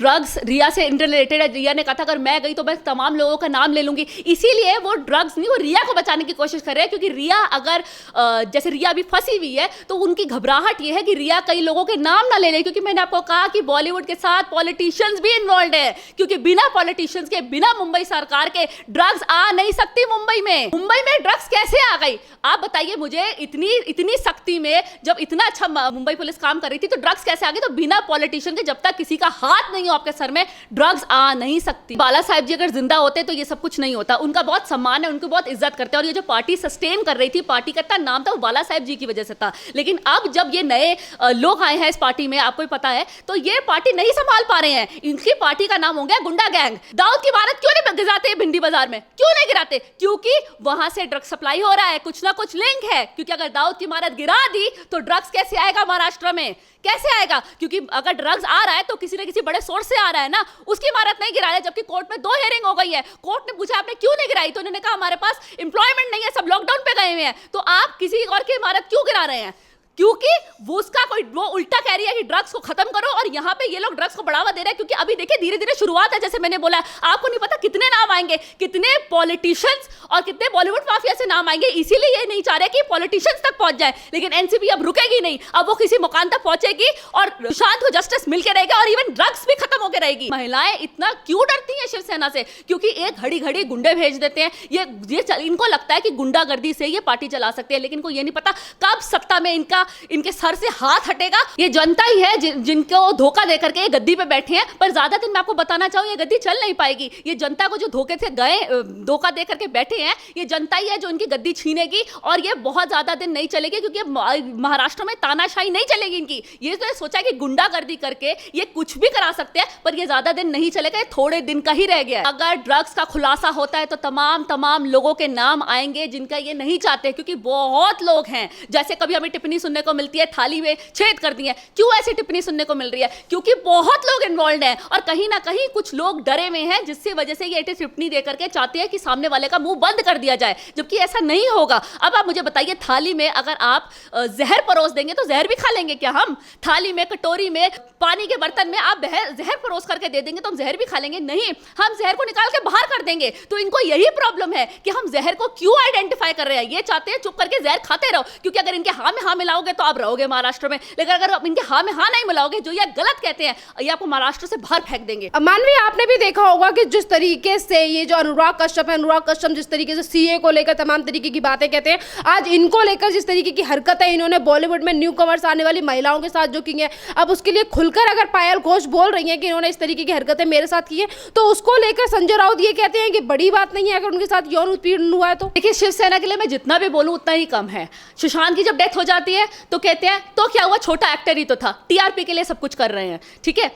Drugs रिया से inter related है। रिया ने कहा था अगर मैं गई तो मैं तमाम लोगों का नाम ले लूंगी, इसीलिए वो ड्रग्स नहीं, वो रिया को बचाने की कोशिश कर रहे हैं। क्योंकि रिया अगर जैसे रिया अभी फंसी हुई है तो उनकी घबराहट ये है कि रिया कई लोगों के नाम ना ले ले। क्योंकि मैंने आपको कहा कि बॉलीवुड के साथ पॉलिटिशियंस भी इन्वॉल्व है, क्योंकि बिना पॉलिटिशियंस के, बिना मुंबई सरकार के ड्रग्स आ नहीं सकती मुंबई में। मुंबई में ड्रग्स कैसे आ गई आप बताइए मुझे? इतनी सख्ती में जब इतना अच्छा मुंबई पुलिस काम कर रही थी तो ड्रग्स कैसे आ गई? तो बिना पॉलिटिशियन के जब तक किसी का हाथ नहीं हो आपके सर में ड्रग्स आ नहीं सकती। बाला साहब जी अगर जिंदा होते तो ये सब कुछ नहीं होता। उनका बहुत सम्मान है, उनको बहुत इज्जत करते हैं। और ये जो पार्टी सस्टेन कर रही थी, पार्टी का इतना नाम था वो बाला साहब जी की वजह से था। लेकिन अब जब ये नए लोग आए हैं इस पार्टी में, आपको भी पता है, तो ये पार्टी नहीं संभाल पा रहे हैं। इनकी पार्टी का नाम हो गया गुंडा गैंग। दाऊद की इमारत क्यों नहीं गिराते भिंडी बाजार में? क्यों नहीं गिराते? क्योंकि वहां से ड्रग्स सप्लाई हो रहा है, कुछ ना कुछ लिंक है। क्योंकि अगर दाऊद की इमारत गिरा दी तो ड्रग्स कैसे आएगा महाराष्ट्र में? कैसे आएगा? क्योंकि अगर ड्रग्स आ रहा है तो किसी न किसी बड़े सोर्स से आ रहा है ना। उसकी इमारत नहीं गिराया, जबकि कोर्ट में 2 हियरिंग हो गई है। कोर्ट ने पूछा आपने क्यों नहीं गिराई, तो उन्होंने कहा हमारे पास एम्प्लॉयमेंट नहीं है, सब लॉकडाउन पे गए हुए हैं। तो आप किसी और की इमारत क्यों गिरा रहे हैं? क्योंकि वो उल्टा कह रही है कि ड्रग्स को खत्म करो, और यहाँ पे ये लोग ड्रग्स को बढ़ावा दे रहे हैं। क्योंकि अभी देखिए धीरे धीरे शुरुआत है, जैसे मैंने बोला, आपको नहीं पता कितने नाम आएंगे, कितने पॉलिटिशियंस और कितने बॉलीवुड माफिया से नाम आएंगे। इसीलिए ये नहीं चाह रहे कि पॉलिटिशियंस तक पहुंच जाए। लेकिन एनसीबी अब रुकेगी नहीं, अब वो किसी मुकाम तक पहुंचेगी और सुशांत को जस्टिस मिलकर रहेगा और इवन ड्रग्स भी खत्म होकर रहेगी। महिलाएं इतना क्यों डरती हैं शिवसेना से? क्योंकि एक घड़ी घड़ी गुंडे भेज देते हैं। इनको लगता है कि गुंडागर्दी से ये पार्टी चला सकते हैं, लेकिन इनको ये नहीं पता कब सत्ता में इनके सर से हाथ हटेगा। ये जनता ही है जिनको धोखा देकर के गद्दी पे बैठे हैं। पर ज्यादा दिन मैं आपको बताना चाहूं, ये गद्दी चल नहीं पाएगी। ये जनता को जो धोखे से गए, धोखा देकर के बैठे हैं, ये जनता ही है जो इनकी गद्दी छीनेगी। और ये बहुत ज्यादा दिन नहीं चलेगी, क्योंकि महाराष्ट्र में तानाशाही नहीं चलेगी इनकी। ये तो सोचा कि गुंडागर्दी करके ये कुछ भी करा सकते हैं, पर ये ज्यादा दिन नहीं चलेगा, ये थोड़े दिन का ही रह गया है। अगर ड्रग्स का खुलासा होता है तो तमाम लोगों के नाम आएंगे जिनका ये नहीं चाहते। क्योंकि बहुत लोग हैं, जैसे कभी हमें टिप्पणी सुनने को मिलती है थाली में छेद कर दी है। क्यों ऐसी टिप्पणी सुनने को मिल रही है? क्योंकि बहुत लोग इन्वॉल्व हैं और कहीं ना कहीं कुछ लोग डरे हुए हैं, जिससे वजह से ये टिप्पणी देकर के चाहते हैं कि सामने वाले का मुंह बंद कर दिया जाए, जबकि ऐसा नहीं होगा। अब आप मुझे बताइए, थाली में अगर आप जहर परोस देंगे तो जहर भी खा लेंगे क्या हम? थाली में, कटोरी में, पानी के बर्तन में आप जहर परोस करके दे देंगे तो हम जहर भी खा लेंगे? नहीं, हम जहर को निकाल के बाहर कर देंगे। तो इनको यही प्रॉब्लम है कि हम जहर को क्यों आइडेंटिफाई कर रहे हैं। ये चाहते हैं चुप करके जहर खाते रहो, क्योंकि अगर इनके हाँ में हाँ मिलाओगे तो आप रहोगे महाराष्ट्र में, लेकिन अगर आप इनके हाँ में हाँ नहीं मिलाओगे, जो ये गलत कहते हैं, ये आपको महाराष्ट्र से बाहर फेंक देंगे। मानवी, आपने भी देखा होगा कि जिस तरीके से ये जो अनुराग कश्यप है, अनुराग कश्यप जिस तरीके से सीए को लेकर तमाम तरीके की बातें कहते हैं, आज इनको लेकर जिस तरीके की हरकतें इन्होंने बॉलीवुड में न्यू कमर्स आने वाली महिलाओं के साथ जो की है, अब उसके लिए खुलकर अगर पायल घोष बोल रही है कि इन्होंने इस तरीके की हरकतें मेरे साथ की है, तो उसको लेकर संजय राउत ये कहते हैं कि बड़ी बात नहीं है अगर उनके साथ यौन उत्पीड़न हुआ है। तो देखिए, शिवसेना के लिए मैं जितना भी बोलूं उतना ही कम है। सुशांत की जब डेथ हो जाती है तो कहते हैं तो क्या हुआ, छोटा एक्टर ही तो था, टीआरपी के लिए सब कुछ कर रहे हैं, ठीक है।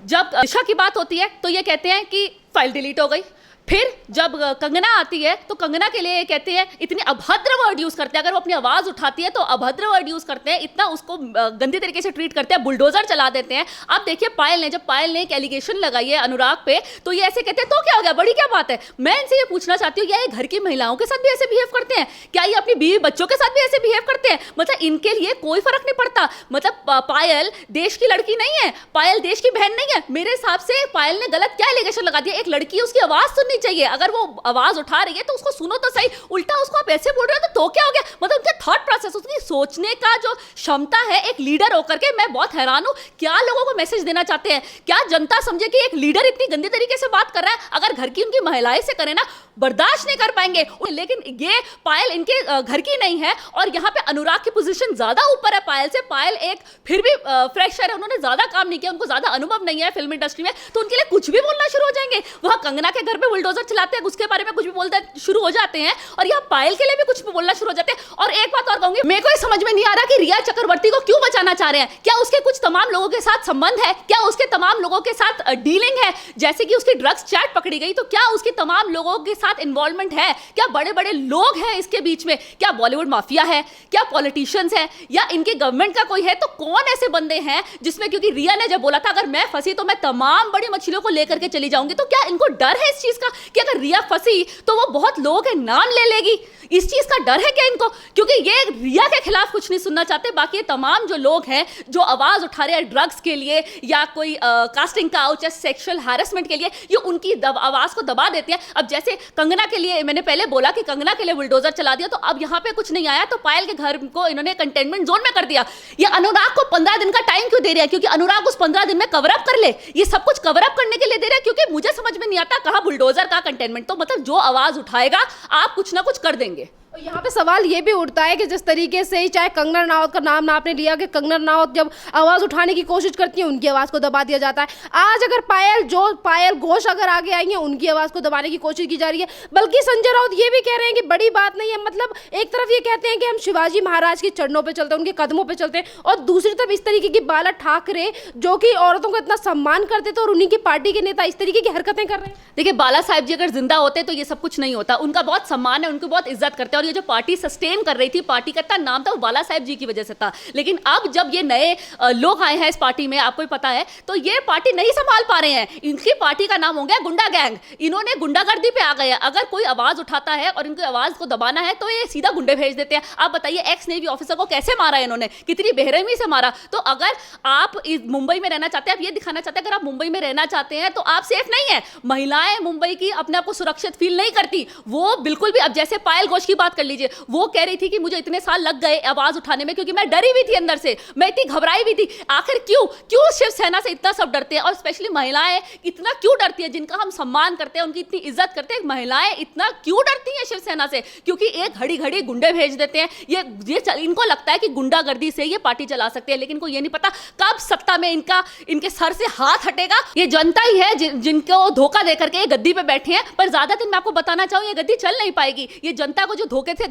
जब दिशा की बात होती है तो ये कहते हैं कि फाइल डिलीट हो गई। फिर जब कंगना आती है तो कंगना के लिए कहते हैं, इतनी अभद्र वर्ड यूज करते हैं, अगर वो अपनी आवाज उठाती है तो अभद्र वर्ड यूज करते हैं, इतना उसको गंदी तरीके से ट्रीट करते हैं, बुलडोजर चला देते हैं। अब देखिए जब पायल ने एक एलिगेशन लगाई है अनुराग पे, तो ये ऐसे कहते हैं तो क्या हो गया, बड़ी क्या बात है। मैं इनसे ये पूछना चाहती हूँ, क्या ये घर की महिलाओं के साथ भी ऐसे बिहेव करते हैं? क्या ये अपनी बीवी बच्चों के साथ भी ऐसे बिहेव करते हैं? मतलब इनके लिए कोई फर्क नहीं पड़ता। मतलब पायल देश की लड़की नहीं है, पायल देश की बहन नहीं है। मेरे हिसाब से पायल ने गलत क्या एलिगेशन लगा दिया। एक लड़की, उसकी आवाज सुननी चाहिए, अगर वो आवाज उठा रही है तो उसको सुनो तो सही। उल्टा उसको आप ऐसे बोल रहे हो तो क्या हो गया? मतलब उनका थॉट प्रोसेस, उसकी सोचने का जो क्षमता है एक लीडर होकर के, मैं बहुत हैरान हूं। क्या लोगों को मैसेज देना चाहते हैं? क्या जनता समझे कि एक लीडर इतनी गंदी तरीके से बात कर रहा है? अगर घर की उनकी महिलाएं से करे ना, बर्दाश्त नहीं कर पाएंगे। लेकिन ये पायल इनके घर की नहीं है, और यहाँ पे अनुराग की पोजीशन ज्यादा ऊपर है पायल से। पायल एक फिर भी फ्रेशर है, उन्होंने ज्यादा काम नहीं किया, उनको ज्यादा अनुभव नहीं है फिल्म इंडस्ट्री में, तो उनके लिए कुछ भी बोलना शुरू हो जाएंगे। वहां कंगना के घर पे बुलडोजर चलाते हैं, उसके बारे में कुछ भी बोलते शुरू हो जाते हैं, और यहाँ पायल के लिए भी कुछ भी बोलना शुरू हो जाते हैं। और एक बात और कहूंगी, मेरे को समझ में नहीं आ रहा कि रिया चक्रवर्ती को क्यों बचाना चाह रहे हैं। क्या उसके कुछ तमाम लोगों के साथ संबंध है? क्या उसके तमाम लोगों के साथ डीलिंग है? जैसे कि उसकी ड्रग्स चैट पकड़ी गई, तो क्या उसकी तमाम लोगों के साथ इन्वॉल्वमेंट है? क्या बड़े बड़े लोग हैं इसके बीच में? क्या बॉलीवुड माफिया है? क्या पॉलिटिशियंस है? या इनके गवर्नमेंट का कोई है? तो कौन ऐसे बंदे हैं जिसमें, क्योंकि रिया ने जब बोला था अगर मैं फंसी तो मैं तमाम बड़ी मछलियों को लेकर के चली जाऊंगी, तो क्या इनको डर है इस चीज का? कि अगर रिया फंसी तो वो बहुत लोगों के नाम ले लेगी। इस चीज का डर है क्या इनको? क्योंकि ये रिया के खिलाफ कुछ नहीं सुनना चाहते, बाकी ये तमाम जो लोग हैं जो आवाज उठा रहे हैं ड्रग्स के लिए या कोई कास्टिंग काउच या सेक्सुअल हैरेसमेंट के लिए, ये उनकी आवाज को दबा देते हैं। अब जैसे कंगना के लिए मैंने पहले बोला कि कंगना के लिए बुलडोजर चला दिया, तो अब यहाँ पे कुछ नहीं आया तो पायल के घर को इन्होंने कंटेनमेंट जोन में कर दिया। ये अनुराग को 15 दिन का टाइम क्यों दे रहा है? क्योंकि अनुराग उस 15 दिन में कवर अप कर ले। ये सब कुछ कवर अप करने के लिए दे रहा है, क्योंकि मुझे समझ में नहीं आता कहाँ बुलडोजर का कंटेनमेंट। तो मतलब जो आवाज उठाएगा आप कुछ ना कुछ कर देंगे। यहाँ पे सवाल ये भी उठता है कि जिस तरीके से ही चाहे कंगना रनावत का नाम आपने लिया कि कंगना रनावत जब आवाज उठाने की कोशिश करती है उनकी आवाज को दबा दिया जाता है। आज अगर पायल घोष अगर आगे आई है उनकी आवाज को दबाने की कोशिश की जा रही है। बल्कि संजय राउत ये भी कह रहे हैं कि बड़ी बात नहीं है, मतलब एक तरफ ये कहते हैं कि हम शिवाजी महाराज के चरणों पर चलते हैं, उनके कदमों पर चलते हैं, और दूसरी तरफ इस तरीके की बाला ठाकरे जो कि औरतों को इतना सम्मान करते थे और उन्हीं की पार्टी के नेता इस तरीके की हरकतें कर रहे हैं। देखिए बाला साहब जी अगर जिंदा होते तो ये सब कुछ नहीं होता। उनका बहुत सम्मान है, उनको बहुत इज्जत करते हैं, और ये जो पार्टी सस्टेन कर रही थी, पार्टी का इतना नाम था वो बाला साहब जी की वजह से था। लेकिन अब जब ये नए लोग आए हैं इस पार्टी में, आपको भी पता है, तो ये पार्टी नहीं संभाल पा रहे हैं। इनकी पार्टी का नाम हो गया गुंडा गैंग। इन्होंने गुंडागर्दी पे आ गए हैं। अगर कोई आवाज उठाता है और इनकी आवाज को दबाना है तो ये सीधा गुंडे भेज देते हैं। आप बताइए एक्स नेवी ऑफिसर को कैसे मारा है इन्होंने, कितनी बेरहमी से मारा। तो अगर आप मुंबई में रहना चाहते हैं, आप ये दिखाना चाहते हैं अगर आप मुंबई में रहना चाहते हैं तो आप सेफ नहीं है। महिलाएं मुंबई की अपने आप को सुरक्षित फील नहीं करती, वो बिल्कुल भी। अब जैसे पायल घोष की बात कर लीजिए, वो कह रही थी कि मुझे इतने साल लग गए आवाज उठाने में क्योंकि मैं डरी हुई थी अंदर से, मैं इतनी घबराई हुई थी। आखिर क्यों शिवसेना से इतना सब डरते हैं, और स्पेशली महिलाएं इतना क्यों डरती है, जिनका हम सम्मान करते हैं, उनकी इतनी इज्जत करते हैं, महिलाएं इतना क्यों डरती हैं शिवसेना से? क्योंकि एक घड़ी घड़ी गुंडे भेज देते हैं। इनको लगता है कि गुंडागर्दी से ये पार्टी चला सकते हैं, लेकिन इनको ये नहीं पता कब सत्ता में इनके सर से हाथ हटेगा। ये जनता ही है जिनको धोखा देकर के ये गद्दी पे बैठे हैं। पर ज्यादा दिन मैं आपको बताना चाहूँ, ये गद्दी चल नहीं पाएगी। ये जनता को जो धोखे से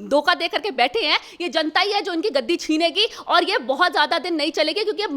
धोखा दे करके बैठे हैं, ये जनता ही है जो इनकी गद्दी छीनेगी, और ये बहुत ज्यादा दिन नहीं चलेगी, क्योंकि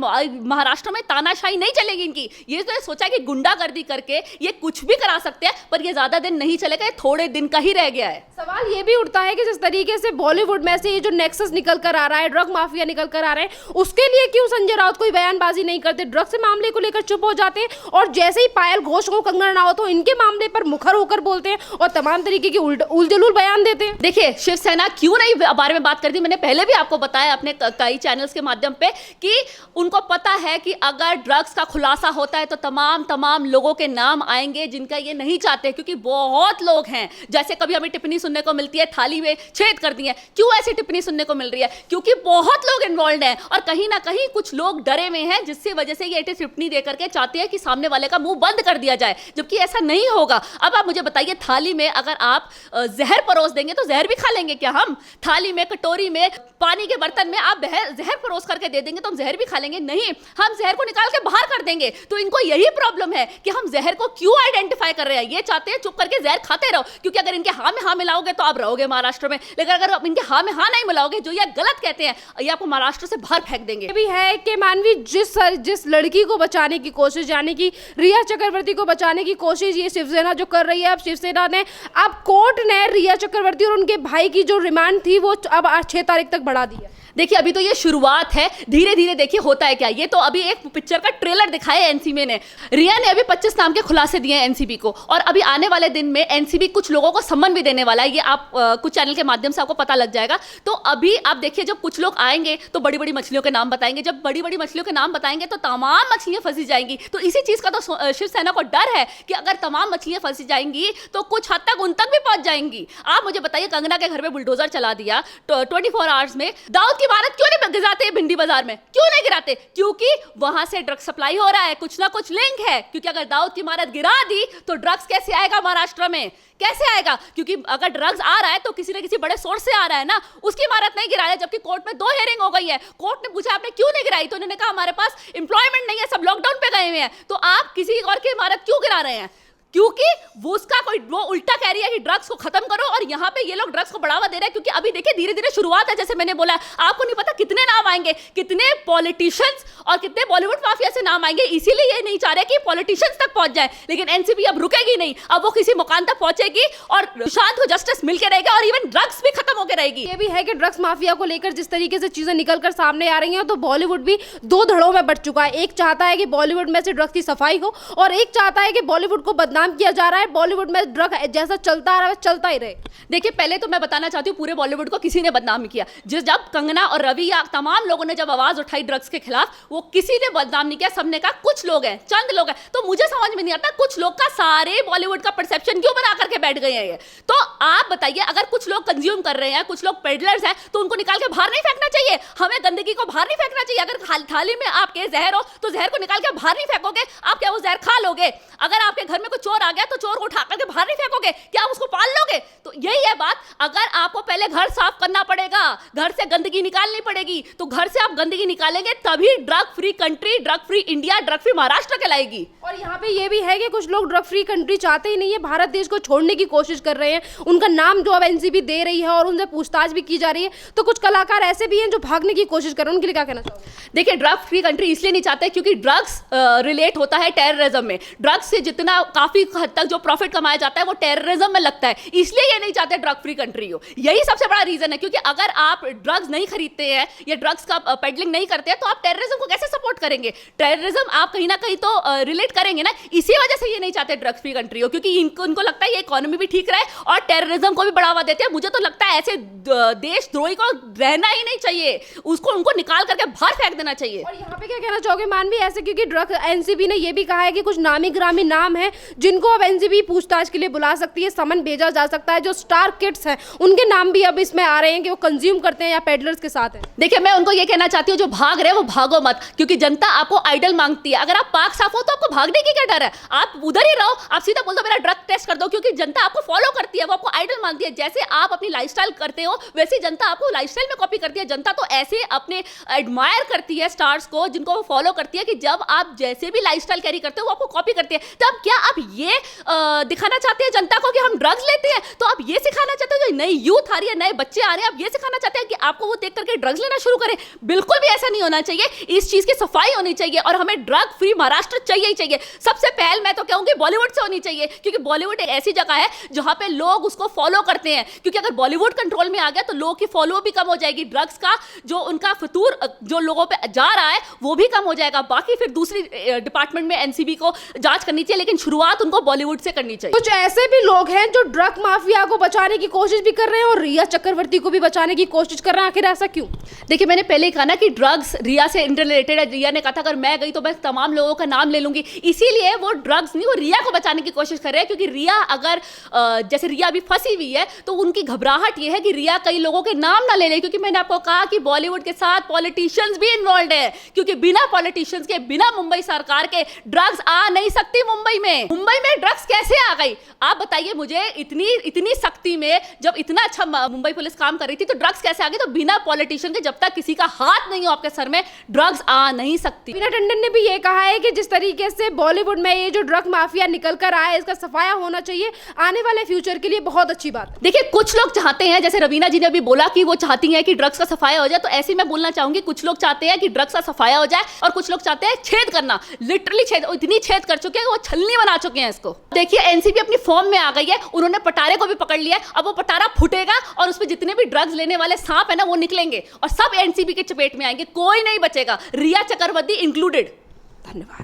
महाराष्ट्र में तानाशाही नहीं चलेगी इनकी। ये तो सोचा कि गुंडागर्दी करके ये कुछ भी करा सकते हैं, पर ये ज्यादा दिन नहीं चलेगा, ये थोड़े दिन का ही रह गया है। सवाल ये भी उठता है कि जिस तरीके से बॉलीवुड में से ये जो नेक्सस निकल कर आ रहा है, ड्रग माफिया निकल कर आ रहे हैं, उसके लिए क्यों संजय राउत कोई बयानबाजी नहीं करते, ड्रग्स के मामले को लेकर चुप हो जाते हैं, और जैसे ही पायल घोष हो, कंगना रनावत हो, इनके मामले पर मुखर होकर बोलते हैं और तमाम तरीके की उलझुल बयान देते हैं। देखिए शिवसेना क्यों नहीं बारे में बात करती, मैंने पहले भी आपको बताया अपने कई चैनल्स के माध्यम पे कि उनको पता है कि अगर ड्रग्स का खुलासा होता है तो तमाम लोगों के नाम आएंगे जिनका ये नहीं चाहते, क्योंकि बहुत लोग हैं। जैसे कभी हमें टिप्पणी सुनने को मिलती है थाली में छेद कर दी है, क्यों ऐसी टिप्पणी सुनने को मिल रही है? क्योंकि बहुत लोग इन्वॉल्व हैं, और कहीं ना कहीं कुछ लोग डरे हुए हैं, जिससे वजह से ये टिप्पणी देकर के चाहते हैं कि सामने वाले का मुंह बंद कर दिया जाए, जबकि ऐसा नहीं होगा। अब आप मुझे बताइए, थाली में अगर आप जहर परोस देंगे तो जहर भी खा लेंगे क्या हम? थाली में, कटोरी में, पानी के बर्तन में आप जहर परोस करके दे देंगे तो हम जहर भी खा लेंगे? नहीं, हम जहर को निकाल के बाहर कर देंगे। तो इनको यही प्रॉब्लम है कि हम जहर को क्यों आइडेंटिफाई कर रहे हैं। ये चाहते हैं चुप करके जहर खाते रहो, क्योंकि अगर इनके हाँ में हाँ मिलाओगे तो आप रहोगे महाराष्ट्र में, लेकिन अगर आप इनके हाँ में हाँ नहीं मिलाओगे, जो ये गलत कहते हैं, ये आपको महाराष्ट्र से बाहर फेंक देंगे। ये भी है कि मानवी जिस लड़की को बचाने की कोशिश, यानी कि रिया चक्रवर्ती को बचाने की कोशिश ये शिवसेना जो कर रही है, अब शिवसेना ने, अब कोर्ट ने रिया चक्रवर्ती और उनके भाई की जो रिमांड थी वो अब 6 तारीख तक बढ़ा दी है। देखिए अभी तो ये शुरुआत है, धीरे धीरे देखिए होता है क्या। ये तो अभी एक पिक्चर का ट्रेलर दिखाया है एनसीबी ने। रिया ने अभी 25 नाम के खुलासे दिए हैं एनसीबी को, और अभी आने वाले दिन में एनसीबी कुछ लोगों को सम्मन भी देने वाला है। ये आप कुछ चैनल के माध्यम से आपको पता लग जाएगा। तो अभी आप देखिए, जब कुछ लोग आएंगे तो बड़ी बड़ी मछलियों के नाम बताएंगे। जब बड़ी बड़ी मछलियों के नाम बताएंगे तो तमाम मछलियां फंसी जाएंगी। तो इसी चीज का तो शिवसेना को डर है कि अगर तमाम मछलियां फंसी जाएंगी तो कुछ हद तक उन तक भी पहुंच जाएंगी। आप मुझे बताइए, कंगना के घर में बुलडोजर चला दिया 24 आवर्स में, दाऊद की इमारत क्यों नहीं गिराते भिंडी बाजार में? क्यों नहीं गिराते? क्योंकि वहां से ड्रग्स सप्लाई हो रहा है, कुछ ना कुछ लिंक है। क्योंकि अगर दाऊद की इमारत गिरा दी तो ड्रग्स कैसे आएगा महाराष्ट्र में? कैसे आएगा? क्योंकि अगर ड्रग्स आ रहा है तो किसी न किसी बड़े सोर्स से आ रहा है ना। उसकी इमारत नहीं गिराया, जबकि कोर्ट में 2 हियरिंग हो गई है। कोर्ट ने पूछा आपने क्यों नहीं गिराई, तो उन्होंने कहा हमारे पास एम्प्लॉयमेंट नहीं है, सब लॉकडाउन पे गए हुए हैं। तो आप किसी और की इमारत क्यों गिरा रहे हैं? क्योंकि वो उल्टा कह रही है कि ड्रग्स को खत्म करो, और यहाँ पे ये लोग ड्रग्स को बढ़ावा दे रहे हैं। क्योंकि अभी देखिए धीरे धीरे शुरुआत है, जैसे मैंने बोला, आपको नहीं पता कितने नाम आएंगे, कितने पॉलिटिशियंस और कितने बॉलीवुड माफिया से नाम आएंगे। इसीलिए ये नहीं चाह रहे कि पॉलिटिशियंस तक पहुंच जाए। लेकिन एनसीबी अब रुकेगी नहीं, अब वो किसी मुकाम तक पहुंचेगी और सुशांत को जस्टिस मिल के रहेगा, और इवन ड्रग्स भी खत्म होकर रहेगी। ये भी है कि ड्रग्स माफिया को लेकर जिस तरीके से चीजें निकल कर सामने आ रही हैं, तो बॉलीवुड भी 2 धड़ों में बट चुका है। एक चाहता है कि बॉलीवुड में से ड्रग्स की सफाई हो, और एक चाहता है कि बॉलीवुड को बदनाम बदनाम किया जा रहा है। बॉलीवुड में ड्रग जैसा चलता आ रहा है चलता ही रहे। देखिए, पहले तो मैं बताना चाहती हूँ, पूरे बॉलीवुड को किसी ने बदनाम नहीं किया। जब कंगना और रवि या तमाम लोगों ने जब आवाज उठाई ड्रग्स के खिलाफ, वो किसी ने बदनाम नहीं किया। सबने कहा कुछ लोग हैं, चंद लोग हैं। तो मुझे समझ में नहीं आता कुछ लोग का सारे बॉलीवुड का परसेप्शन क्यों बना करके बैठ गए हैं ये। तो आप बताइए, अगर कुछ लोग कंज्यूम कर रहे हैं, कुछ लोग पेडलर्स हैं, तो उनको निकाल के बाहर नहीं फेंकना चाहिए। हमें गंदगी को बाहर नहीं फेंकना चाहिए। अगर थाली में आपके जहर हो तो जहर को निकाल के बाहर नहीं फेंकोगे। आप क्या वो जहर खा लोगे? अगर आपके घर में कोई चोर आ गया तो चोर को उठा करके बाहर नहीं फेंकोगे, क्या आप उसको पाल लोगे? तो यही है बात। अगर आपको पहले घर साफ करना पड़ेगा, घर से गंदगी निकालनी पड़ेगी, तो घर से आप गंदगी निकालेंगे तभी drug free country, drug free India, drug free Maharashtra कहलाएगी। और यहाँ पे ये भी है कि कुछ लोग ड्रग फ्री कंट्री चाहते ही नहीं है, भारत देश को छोड़ने की कोशिश कर रहे हैं। उनका नाम जो अब एनसीबी दे रही है और उनसे पूछताछ भी की जा रही है। तो कुछ कलाकार ऐसे भी हैं जो भागने की कोशिश कर रहे हैं, उनके लिए क्या कहना चाहोगे? देखिए, ड्रग फ्री कंट्री इसलिए नहीं चाहते क्योंकि ड्रग्स रिलेट होता है टेररिज्म में। ड्रग्स से जितना काफी हद तक जो प्रॉफिट कमाया जाता है वो टेररिज्म में लगता है, इसलिए ये नहीं चाहते ड्रग फ्री कंट्री हो। यही सबसे बड़ा रीजन है। क्योंकि अगर आप ड्रग्स नहीं खरीदते हैं या ड्रग्स का पेडलिंग नहीं करते हैं तो आप टेररिज्म को कैसे सपोर्ट करेंगे? टेररिज्म आप कहीं ना कहीं तो रिलेट करेंगे ना। इसी वजह से ये नहीं चाहते ड्रग फ्री कंट्री हो, क्योंकि इनको लगता है ये इकोनॉमी भी ठीक रहे और टेररिज्म को भी बढ़ावा देते हैं। मुझे तो लगता है ऐसे देशद्रोही को रहना ही नहीं चाहिए, उसको उनको निकाल करके बाहर फेंक देना चाहिए। और यहाँ पे क्या कहना चाहोगे मानवी, ऐसे क्योंकि ड्रग एनसीबी ने ये भी कहा है कि कुछ नामी ग्रामी नाम है जिनको अब एनसीबी पूछताछ के लिए बुला सकती है, समन भेजा जा सकता है। जो स्टार किड्स हैं उनके नाम भी अब इसमें आ रहे हैं कि वो कंज्यूम करते हैं या पेडलर्स के साथ हैं। देखिए, मैं उनको ये कहना चाहती हूँ, जो भाग रहे हैं वो भागो मत, क्योंकि जनता आपको आइडल मांगती है। अगर आप पाक साफ हो तो आपको भागने की क्या डर है? आप उधर ही रहो, आप सीधा बोल दो मेरा ड्रग टेस्ट कर दो, क्योंकि जनता आपको फॉलो करती है, वो आपको आइडल मानती है। जैसे आप अपनी लाइफस्टाइल करते हो वैसे जनता आपको लाइफस्टाइल में कॉपी करती है। जनता तो ऐसे अपने एडमायर करती है स्टार्स को, जिनको वो फॉलो करती है, कि जब आप जैसे भी लाइफस्टाइल कैरी करते हो वो आपको कॉपी करती है। तब क्या आप ये दिखाना चाहते हैं जनता को कि हम ड्रग्स लेते हैं? तो आप ये सिखाना चाहते हो, जो नई यूथ आ रही है, नए बच्चे आ रहे हैं, आप ये सिखाना चाहते हैं कि आपको वो देख करके ड्रग्स लेना शुरू करें? बिल्कुल भी ऐसा नहीं होना चाहिए। इस चीज की सफाई होनी चाहिए और हमें ड्रग फ्री महाराष्ट्र चाहिए ही चाहिए। सबसे पहले मैं तो कहूंगी बॉलीवुड से होनी चाहिए, क्योंकि बॉलीवुड एक ऐसी जगह है जहां पे लोग उसको फॉलो करते हैं। क्योंकि अगर बॉलीवुड कंट्रोल में आ गया तो लोगों की फॉलो भी कम हो जाएगी, ड्रग्स का जो उनका फतूर जो लोगों पे जा रहा है वो भी कम हो जाएगा। बाकी फिर दूसरी डिपार्टमेंट में एनसीबी को जांच करनी चाहिए, लेकिन शुरुआत उनको बॉलीवुड से करनी चाहिए। कुछ ऐसे भी लोग हैं जो ड्रग माफिया को बचाने की कोशिश भी कर रहे हैं और रिया चक्रवर्ती को भी बचाने की कोशिश कर रहे हैं। आखिर ऐसा क्यों? देखिए, मैंने पहले ही कहा ना कि ड्रग्स रिया से इंटररिलेटेड है। रिया ने कहा था अगर मैं गई तो मैं तमाम लोगों का नाम ले लूंगी, इसीलिए वो ड्रग्स नहीं, वो रिया को बचाने की कोशिश कर रहे हैं। क्योंकि रिया अगर जैसे रिया अभी फंसी हुई है तो उनकी घबराहट ये है कि रिया कई लोगों के नाम ना ले ले। क्योंकि मैंने आपको कहा कि बॉलीवुड के साथ पॉलिटिशियंस भी इन्वॉल्व है, क्योंकि बिना पॉलिटिशियंस के, बिना मुंबई सरकार के ड्रग्स आ नहीं सकती मुंबई में। मुंबई में ड्रग्स कैसे आ गई आप बताइए मुझे? इतनी सख्ती में जब इतना अच्छा मुंबई पुलिस काम कर रही थी तो ड्रग्स कैसे आ गई? तो बिना पॉलिटिशियन के, जब तक किसी का हाथ नहीं हो आपके सर में, ड्रग्स आ नहीं सकती। वीना टंडन ने भी ये कहा है कि जिस तरीके से बॉलीवुड में ये जो ड्रग माफिया निकल कर आया है इसका सफाया होना चाहिए, आने वाले फ्यूचर के लिए बहुत अच्छी बात। देखिए, कुछ लोग चाहते हैं, जैसे रवीना जी ने अभी बोला कि वो चाहती हैं कि ड्रग्स का सफाया हो जाए, तो ऐसे मैं बोलना चाहूंगी कुछ लोग चाहते हैं कि ड्रग्स का सफाया हो जाए और कुछ लोग चाहते हैं छेद करना। लिटरली छेद, इतनी छेद कर चुके हैं वो छलनी बना चुके हैं इसको। देखिए, एनसीबी अपनी फॉर्म में आ गई है, उन्होंने पटारे को भी पकड़ लिया। अब वो पटारा फूटेगा और उसमें जितने भी ड्रग्स लेने वाले सांप है ना वो निकलेंगे और सब एनसीबी के चपेट में आएंगे, कोई नहीं बचेगा, रिया चक्रवर्ती इंक्लूडेड। धन्यवाद।